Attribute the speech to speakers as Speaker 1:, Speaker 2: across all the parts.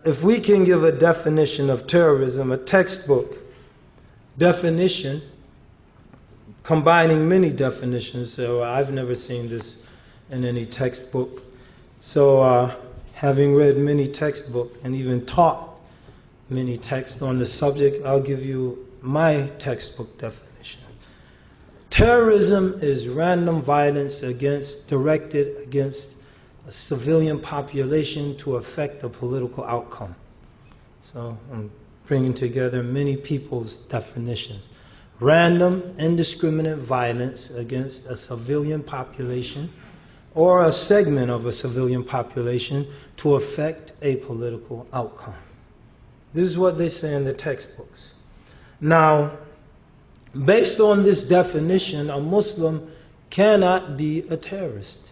Speaker 1: if we can give a definition of terrorism, a textbook definition, combining many definitions, so I've never seen this in any textbook. So having read many textbooks and even taught many texts on the subject, I'll give you my textbook definition. Terrorism is random violence directed against a civilian population to affect a political outcome. So I'm bringing together many people's definitions. Random, indiscriminate violence against a civilian population or a segment of a civilian population to affect a political outcome. This is what they say in the textbooks. Now, based on this definition, a Muslim cannot be a terrorist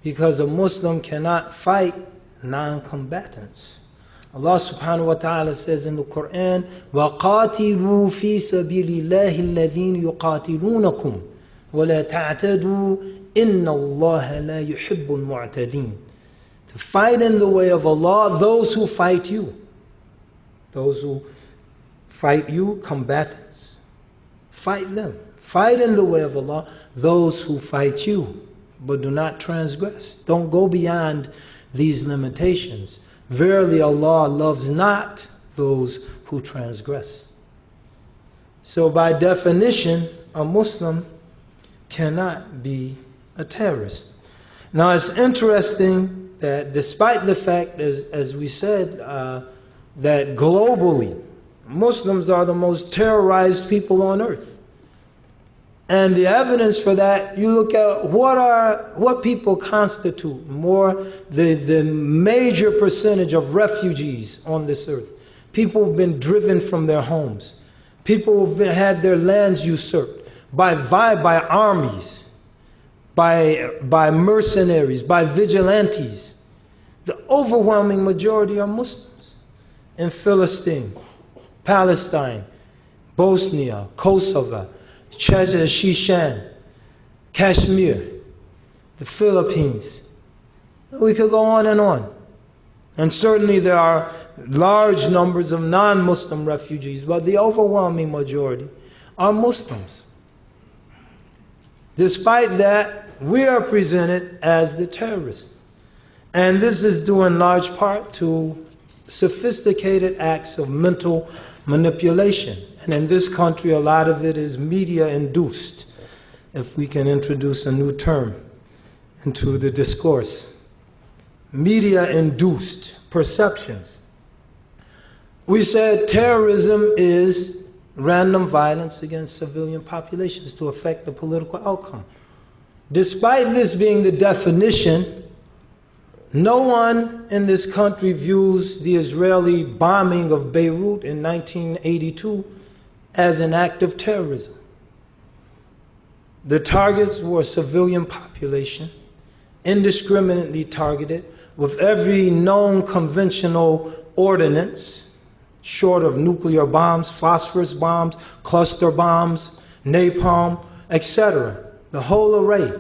Speaker 1: because a Muslim cannot fight non-combatants. Allah subhanahu wa ta'ala says in the Quran, وَقَاتِلُوا فِي سَبِيلِ اللَّهِ الَّذِينَ يُقَاتِلُونَكُمْ وَلَا تَعْتَدُوا إِنَّ اللَّهَ لَا يُحِبُّ الْمُعْتَدِينَ. To fight in the way of Allah, those who fight you. Those who fight you, combatants. Fight them. Fight in the way of Allah, those who fight you. But do not transgress. Don't go beyond these limitations. Verily Allah loves not those who transgress. So by definition, a Muslim cannot be a terrorist. Now it's interesting that despite the fact, as we said, that globally, Muslims are the most terrorized people on earth. And the evidence for that, you look at what people constitute the major percentage of refugees on this earth. People who've been driven from their homes. People who've had their lands usurped by armies, by mercenaries, by vigilantes. The overwhelming majority are Muslims. In Philistine, Palestine, Bosnia, Kosovo, Shishan, Kashmir, the Philippines. We could go on and on. And certainly there are large numbers of non-Muslim refugees, but the overwhelming majority are Muslims. Despite that, we are presented as the terrorists. And this is due in large part to sophisticated acts of mental manipulation. And in this country, a lot of it is media-induced, if we can introduce a new term into the discourse. Media-induced perceptions. We said terrorism is random violence against civilian populations to affect the political outcome. Despite this being the definition, no one in this country views the Israeli bombing of Beirut in 1982 as an act of terrorism. The targets were a civilian population, indiscriminately targeted, with every known conventional ordinance, short of nuclear bombs, phosphorus bombs, cluster bombs, napalm, etc. The whole array,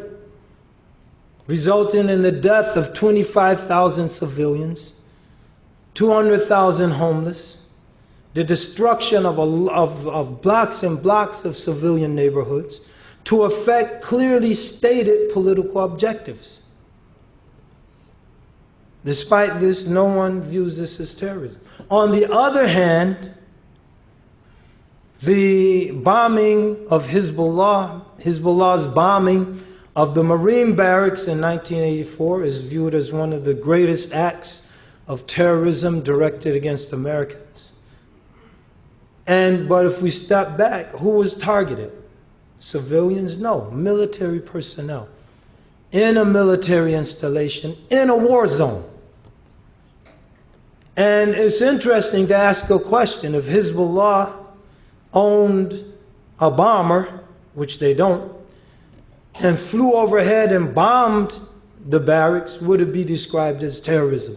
Speaker 1: resulting in the death of 25,000 civilians, 200,000 homeless, the destruction of blocks and blocks of civilian neighborhoods to affect clearly stated political objectives. Despite this, no one views this as terrorism. On the other hand, the bombing of Hezbollah's bombing of the Marine barracks in 1984 is viewed as one of the greatest acts of terrorism directed against Americans. But if we step back, who was targeted? Civilians? No. Military personnel. In a military installation, in a war zone. And it's interesting to ask a question. If Hezbollah owned a bomber, which they don't, and flew overhead and bombed the barracks, would it be described as terrorism?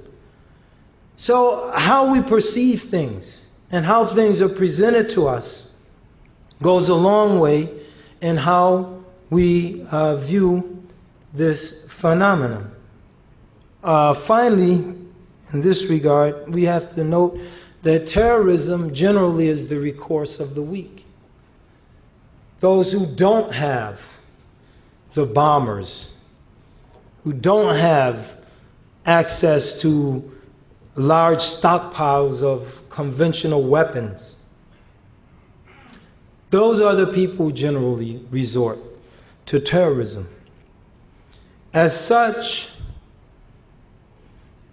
Speaker 1: So how we perceive things and how things are presented to us goes a long way in how we view this phenomenon. Finally, in In this regard, we have to note that terrorism generally is the recourse of the weak. Those who don't have the bombers, who don't have access to large stockpiles of conventional weapons, those are the people who generally resort to terrorism. As such,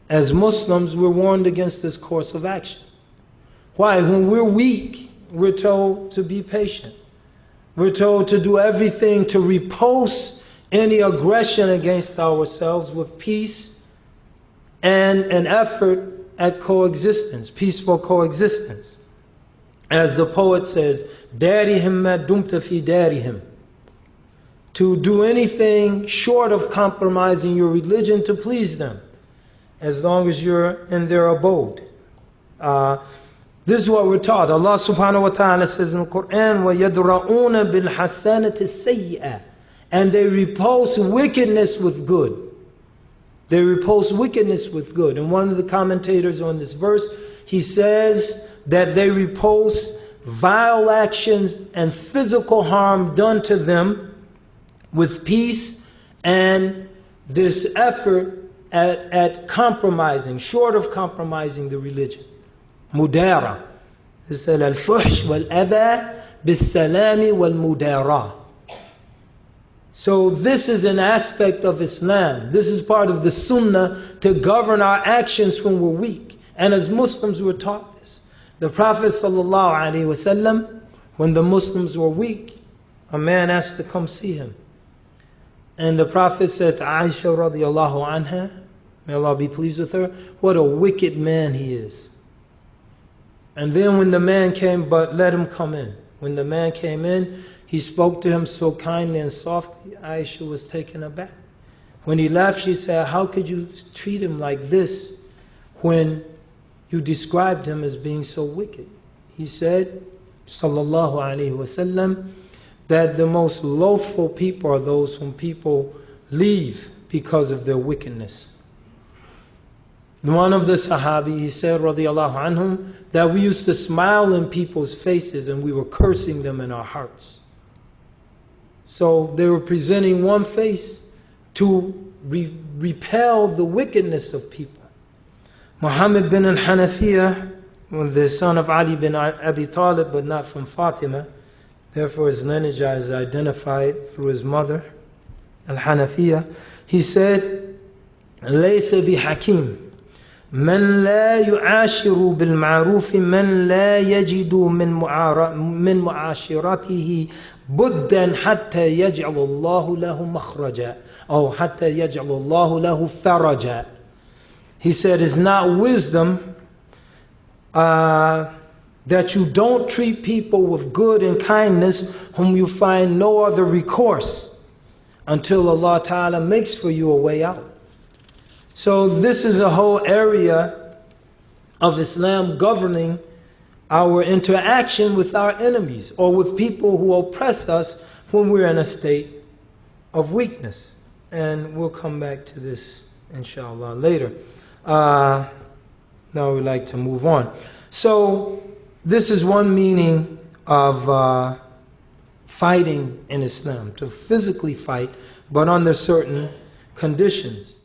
Speaker 1: as Muslims, we're warned against this course of action. Why? When we're weak, we're told to be patient. We're told to do everything to repulse any aggression against ourselves with peace and an effort at coexistence, peaceful coexistence. As the poet says, "Darihim ma dumta fi darihim." To do anything short of compromising your religion to please them, as long as you're in their abode. This is what we're taught. Allah subhanahu wa ta'ala says in the Quran, وَيَدْرَؤُونَ بِالْحَسَانَةِ السَّيِّئَةِ, and they repulse wickedness with good. They repulse wickedness with good. And one of the commentators on this verse, he says that they repulse vile actions and physical harm done to them with peace and this effort at compromising, short of compromising the religion. Mudara. This is al-fuhsh wal-adha bis-salami wal-mudara. So this is an aspect of Islam. This is part of the sunnah to govern our actions when we're weak. And as Muslims we're taught this. The Prophet ﷺ, when the Muslims were weak, a man asked to come see him. And the Prophet said to Aisha radiallahu anha, may Allah be pleased with her, what a wicked man he is. And then when the man came, but let him come in. When the man came in, he spoke to him so kindly and softly, Aisha was taken aback. When he left, she said, how could you treat him like this when you described him as being so wicked? He said, sallallahu alayhi wasallam, that the most loathful people are those whom people leave because of their wickedness. One of the Sahabi, he said, radiyallahu anhum, that we used to smile in people's faces and we were cursing them in our hearts. So they were presenting one face to repel the wickedness of people. Muhammad bin al-Hanafiya, the son of Ali bin Abi Talib, but not from Fatima, therefore his lineage is identified through his mother, al-Hanafiya, he said, لَيْسَ بِحَكِيمٍ من لا يعاشر بالمعروف من لا يجد من معاشرته بدا حتى يجعل الله له مخرجا أو حتى يجعل الله له فرجا. He said, it's not wisdom that you don't treat people with good and kindness whom you find no other recourse until Allah Ta'ala makes for you a way out. So this is a whole area of Islam governing our interaction with our enemies or with people who oppress us when we're in a state of weakness. And we'll come back to this inshallah later. Now we'd like to move on. So this is one meaning of fighting in Islam, to physically fight, but under certain conditions.